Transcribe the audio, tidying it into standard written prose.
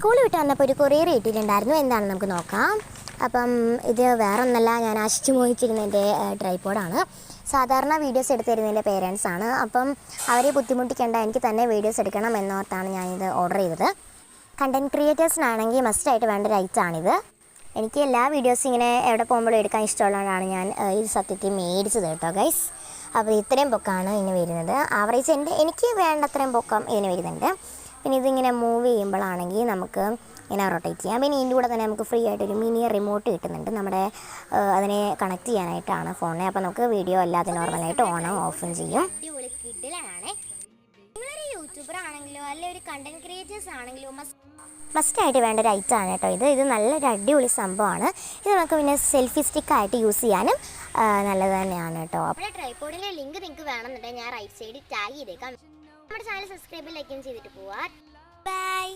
School വിട്ട് വന്നപ്പോൾ ഒരു കൊറിയർ കിട്ടിയിട്ടുണ്ടായിരുന്നു. എന്താണെന്ന് നമുക്ക് നോക്കാം. അപ്പം ഇത് വേറെ ഒന്നല്ല, ഞാൻ ആശിച്ചു മോഹിച്ചിരുന്നതിൻ്റെ ട്രൈപോഡാണ്. സാധാരണ വീഡിയോസ് എടുത്ത് തരുന്നതിൻ്റെ പേരൻസാണ്. അപ്പം അവരെ ബുദ്ധിമുട്ടിക്കേണ്ട, എനിക്ക് തന്നെ വീഡിയോസ് എടുക്കണം എന്നോർത്താണ് ഞാനിത് ഓർഡർ ചെയ്തത്. കണ്ടൻറ് ക്രിയേറ്റേഴ്സിനാണെങ്കിൽ മസ്റ്റായിട്ട് വേണ്ട ഒരു ഐറ്റമാണിത്. എനിക്ക് എല്ലാ വീഡിയോസും ഇങ്ങനെ എവിടെ പോകുമ്പോഴും എടുക്കാൻ ഇഷ്ടമുള്ളതുകൊണ്ടാണ് ഞാൻ ഇത് സത്യത്തിൽ മേടിച്ചത് കേട്ടോ ഗൈസ്. അപ്പോൾ ഇത്രയും പൊക്കമാണ് ഇതിന് വരുന്നത്. ആവറേജ് എനിക്ക് വേണ്ടത്രയും പൊക്കം ഇതിന് വരുന്നുണ്ട്. പിന്നെ ഇതിങ്ങനെ മൂവ് ചെയ്യുമ്പോഴാണെങ്കിൽ നമുക്ക് ഇങ്ങനെ റൊട്ടേറ്റ് ചെയ്യാം. പിന്നെ ഇതിൻ്റെ കൂടെ തന്നെ നമുക്ക് ഫ്രീ ആയിട്ടൊരു മിനി റിമോട്ട് കിട്ടുന്നുണ്ട്. നമ്മുടെ അതിനെ കണക്ട് ചെയ്യാനായിട്ടാണ് ഫോണിനെ. അപ്പോൾ നമുക്ക് വീഡിയോ അല്ലാതെ നോർമലായിട്ട് ഓണും ഓഫും ചെയ്യും. നിങ്ങളൊരു യൂട്യൂബർ ആണെങ്കിലോ അല്ലെങ്കിൽ ഒരു കണ്ടന്റ് ക്രിയേറ്റേഴ്സ് ആണെങ്കിലോ മസ്റ്റായിട്ട് വേണ്ട ഒരു ഐറ്റമാണ് കേട്ടോ ഇത് നല്ലൊരു അടിപൊളി സംഭവമാണ്. ഇത് നമുക്ക് പിന്നെ സെൽഫി സ്റ്റിക്കായിട്ട് യൂസ് ചെയ്യാനും നല്ലത് തന്നെയാണ് കേട്ടോ. അപ്പോൾ ട്രൈപോഡിൻ്റെ ലിങ്ക് നിങ്ങൾക്ക് വേണമെന്നുണ്ടെങ്കിൽ ഞാൻ റൈറ്റ് സൈഡിൽ ടാഗ് ചെയ്തേക്കാം. നമ്മുടെ ചാനൽ സബ്സ്ക്രൈബ് ലൈക്കും ചെയ്തിട്ട് പോവാം. ബൈ.